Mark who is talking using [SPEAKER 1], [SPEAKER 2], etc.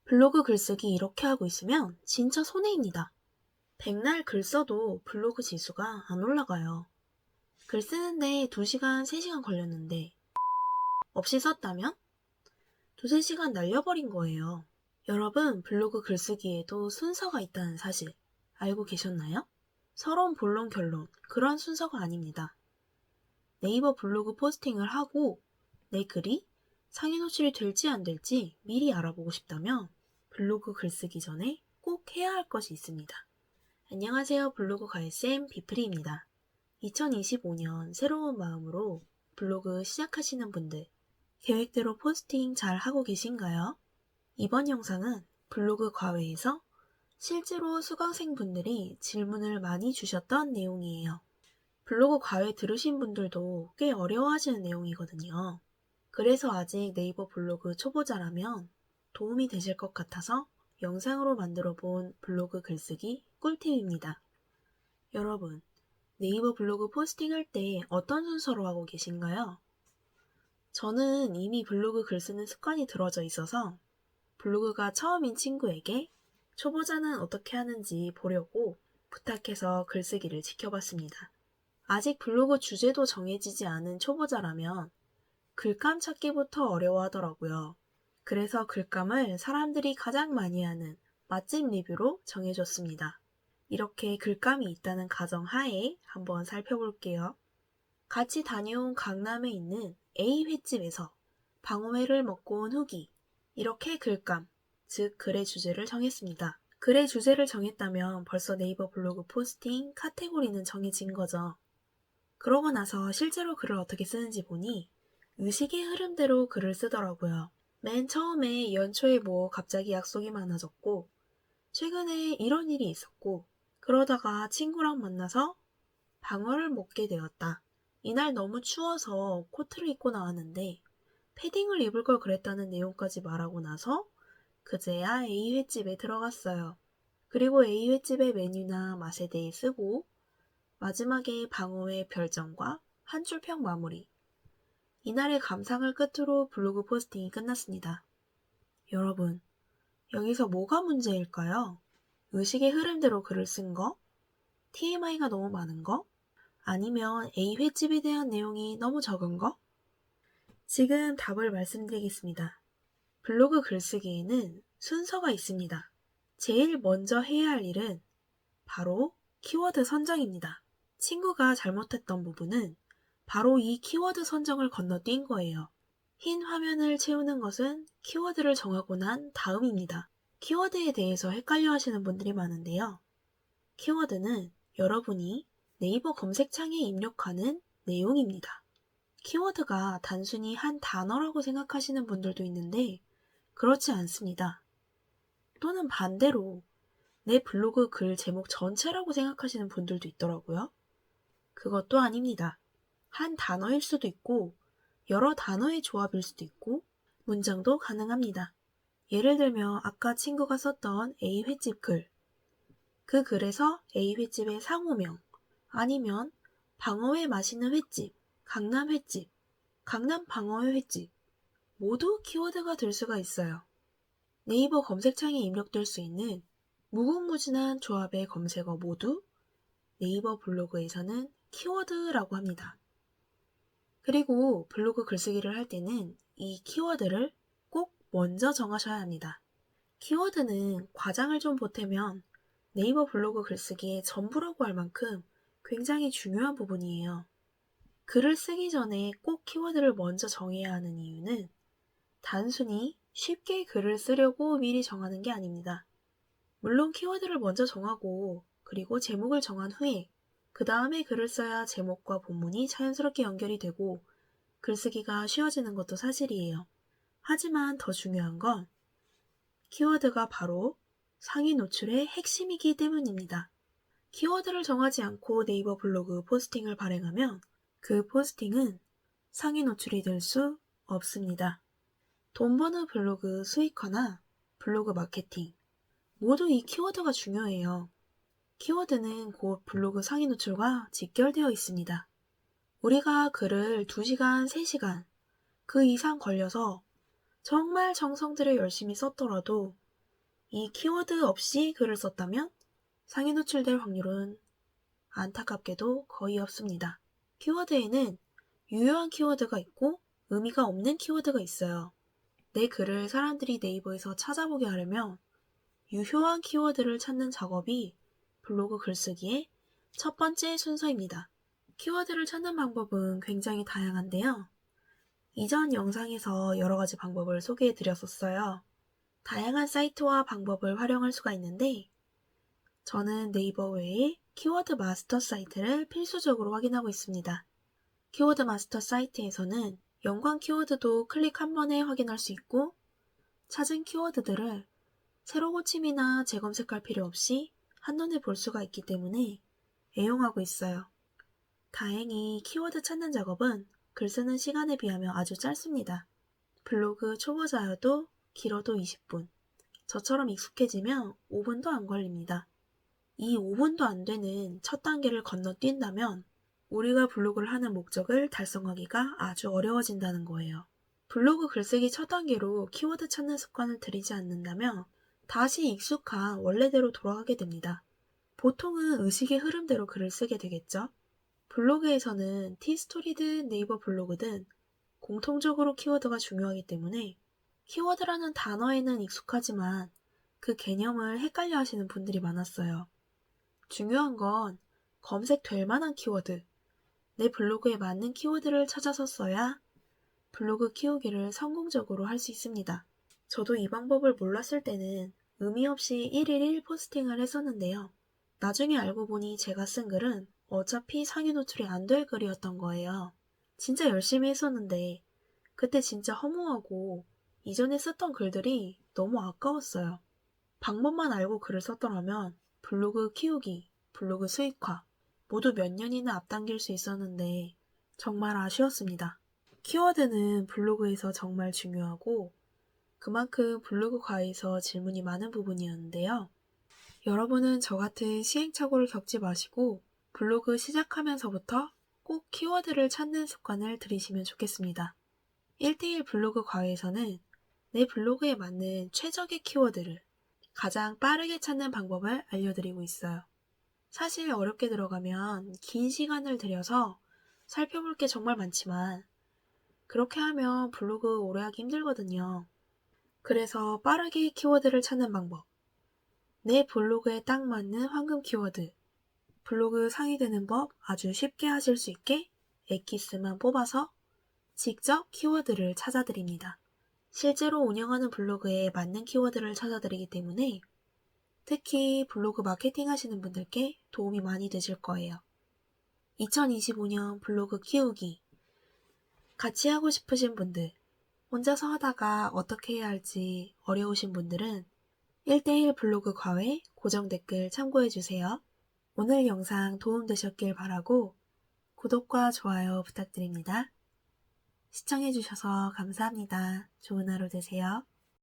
[SPEAKER 1] 블로그 글쓰기 이렇게 하고 있으면 진짜 손해입니다. 백날 글 써도 블로그 지수가 안 올라가요. 글 쓰는데 2시간, 3시간 걸렸는데 없이 썼다면 두세 시간 날려버린 거예요. 여러분, 블로그 글쓰기에도 순서가 있다는 사실 알고 계셨나요? 서론, 본론, 결론 그런 순서가 아닙니다. 네이버 블로그 포스팅을 하고 내 글이 상위 노출이 될지 안 될지 미리 알아보고 싶다면 블로그 글쓰기 전에 꼭 해야 할 것이 있습니다. 안녕하세요. 블로그 가이쌤 비프리입니다. 2025년 새로운 마음으로 블로그 시작하시는 분들, 계획대로 포스팅 잘 하고 계신가요? 이번 영상은 블로그 과외에서 실제로 수강생분들이 질문을 많이 주셨던 내용이에요. 블로그 과외 들으신 분들도 꽤 어려워하시는 내용이거든요. 그래서 아직 네이버 블로그 초보자라면 도움이 되실 것 같아서 영상으로 만들어 본 블로그 글쓰기 꿀팁입니다. 여러분, 네이버 블로그 포스팅할 때 어떤 순서로 하고 계신가요? 저는 이미 블로그 글 쓰는 습관이 들어져 있어서 블로그가 처음인 친구에게 초보자는 어떻게 하는지 보려고 부탁해서 글쓰기를 지켜봤습니다. 아직 블로그 주제도 정해지지 않은 초보자라면 글감 찾기부터 어려워하더라고요. 그래서 글감을 사람들이 가장 많이 하는 맛집 리뷰로 정해줬습니다. 이렇게 글감이 있다는 가정하에 한번 살펴볼게요. 같이 다녀온 강남에 있는 A 횟집에서 방어회를 먹고 온 후기. 이렇게 글감, 즉 글의 주제를 정했습니다. 글의 주제를 정했다면 벌써 네이버 블로그 포스팅 카테고리는 정해진 거죠. 그러고 나서 실제로 글을 어떻게 쓰는지 보니 의식의 흐름대로 글을 쓰더라고요. 맨 처음에 연초에 갑자기 약속이 많아졌고 최근에 이런 일이 있었고 그러다가 친구랑 만나서 방어를 먹게 되었다. 이날 너무 추워서 코트를 입고 나왔는데 패딩을 입을 걸 그랬다는 내용까지 말하고 나서 그제야 A 횟집에 들어갔어요. 그리고 A 횟집의 메뉴나 맛에 대해 쓰고 마지막에 방어회 별점과 한 줄 평 마무리. 이날의 감상을 끝으로 블로그 포스팅이 끝났습니다. 여러분, 여기서 뭐가 문제일까요? 의식의 흐름대로 글을 쓴 거? TMI가 너무 많은 거? 아니면 A 횟집에 대한 내용이 너무 적은 거? 지금 답을 말씀드리겠습니다. 블로그 글쓰기에는 순서가 있습니다. 제일 먼저 해야 할 일은 바로 키워드 선정입니다. 친구가 잘못했던 부분은 바로 이 키워드 선정을 건너뛴 거예요. 흰 화면을 채우는 것은 키워드를 정하고 난 다음입니다. 키워드에 대해서 헷갈려 하시는 분들이 많은데요. 키워드는 여러분이 네이버 검색창에 입력하는 내용입니다. 키워드가 단순히 한 단어라고 생각하시는 분들도 있는데 그렇지 않습니다. 또는 반대로 내 블로그 글 제목 전체라고 생각하시는 분들도 있더라고요. 그것도 아닙니다. 한 단어일 수도 있고 여러 단어의 조합일 수도 있고 문장도 가능합니다. 예를 들면 아까 친구가 썼던 A 횟집 글. 그 글에서 A 횟집의 상호명 아니면 방어회 맛있는 횟집, 강남 횟집, 강남 방어회 횟집 모두 키워드가 될 수가 있어요. 네이버 검색창에 입력될 수 있는 무궁무진한 조합의 검색어 모두 네이버 블로그에서는 키워드라고 합니다. 그리고 블로그 글쓰기를 할 때는 이 키워드를 꼭 먼저 정하셔야 합니다. 키워드는 과장을 좀 보태면 네이버 블로그 글쓰기의 전부라고 할 만큼 굉장히 중요한 부분이에요. 글을 쓰기 전에 꼭 키워드를 먼저 정해야 하는 이유는 단순히 쉽게 글을 쓰려고 미리 정하는 게 아닙니다. 물론 키워드를 먼저 정하고 그리고 제목을 정한 후에 그 다음에 글을 써야 제목과 본문이 자연스럽게 연결이 되고 글쓰기가 쉬워지는 것도 사실이에요. 하지만 더 중요한 건 키워드가 바로 상위 노출의 핵심이기 때문입니다. 키워드를 정하지 않고 네이버 블로그 포스팅을 발행하면 그 포스팅은 상위 노출이 될 수 없습니다. 돈 버는 블로그 수익화나 블로그 마케팅 모두 이 키워드가 중요해요. 키워드는 곧 블로그 상위 노출과 직결되어 있습니다. 우리가 글을 2시간, 3시간 그 이상 걸려서 정말 정성 들여 열심히 썼더라도 이 키워드 없이 글을 썼다면 상위 노출될 확률은 안타깝게도 거의 없습니다. 키워드에는 유효한 키워드가 있고 의미가 없는 키워드가 있어요. 내 글을 사람들이 네이버에서 찾아보게 하려면 유효한 키워드를 찾는 작업이 블로그 글쓰기의 첫 번째 순서입니다. 키워드를 찾는 방법은 굉장히 다양한데요. 이전 영상에서 여러 가지 방법을 소개해 드렸었어요. 다양한 사이트와 방법을 활용할 수가 있는데 저는 네이버 외에 키워드 마스터 사이트를 필수적으로 확인하고 있습니다. 키워드 마스터 사이트에서는 연관 키워드도 클릭 한 번에 확인할 수 있고 찾은 키워드들을 새로 고침이나 재검색할 필요 없이 한눈에 볼 수가 있기 때문에 애용하고 있어요. 다행히 키워드 찾는 작업은 글 쓰는 시간에 비하면 아주 짧습니다. 블로그 초보자여도 길어도 20분, 저처럼 익숙해지면 5분도 안 걸립니다. 이 5분도 안 되는 첫 단계를 건너뛴다면 우리가 블로그를 하는 목적을 달성하기가 아주 어려워진다는 거예요. 블로그 글쓰기 첫 단계로 키워드 찾는 습관을 들이지 않는다면 다시 익숙한 원래대로 돌아가게 됩니다. 보통은 의식의 흐름대로 글을 쓰게 되겠죠? 블로그에서는 티스토리든 네이버 블로그든 공통적으로 키워드가 중요하기 때문에 키워드라는 단어에는 익숙하지만 그 개념을 헷갈려 하시는 분들이 많았어요. 중요한 건 검색될 만한 키워드, 내 블로그에 맞는 키워드를 찾아서 써야 블로그 키우기를 성공적으로 할 수 있습니다. 저도 이 방법을 몰랐을 때는 의미 없이 1일 1 포스팅을 했었는데요. 나중에 알고 보니 제가 쓴 글은 어차피 상위 노출이 안 될 글이었던 거예요. 진짜 열심히 했었는데 그때 진짜 허무하고 이전에 썼던 글들이 너무 아까웠어요. 방법만 알고 글을 썼더라면 블로그 키우기, 블로그 수익화 모두 몇 년이나 앞당길 수 있었는데 정말 아쉬웠습니다. 키워드는 블로그에서 정말 중요하고 그만큼 블로그과에서 질문이 많은 부분이었는데요. 여러분은 저 같은 시행착오를 겪지 마시고 블로그 시작하면서부터 꼭 키워드를 찾는 습관을 들이시면 좋겠습니다. 1대1 블로그 과외에서는 내 블로그에 맞는 최적의 키워드를 가장 빠르게 찾는 방법을 알려드리고 있어요. 사실 어렵게 들어가면 긴 시간을 들여서 살펴볼 게 정말 많지만 그렇게 하면 블로그 오래 하기 힘들거든요. 그래서 빠르게 키워드를 찾는 방법, 내 블로그에 딱 맞는 황금 키워드, 블로그 상위 되는 법 아주 쉽게 하실 수 있게 엑기스만 뽑아서 직접 키워드를 찾아드립니다. 실제로 운영하는 블로그에 맞는 키워드를 찾아드리기 때문에 특히 블로그 마케팅 하시는 분들께 도움이 많이 되실 거예요. 2025년 블로그 키우기 같이 하고 싶으신 분들, 혼자서 하다가 어떻게 해야 할지 어려우신 분들은 1대1 블로그 과외 고정 댓글 참고해주세요. 오늘 영상 도움되셨길 바라고 구독과 좋아요 부탁드립니다. 시청해주셔서 감사합니다. 좋은 하루 되세요.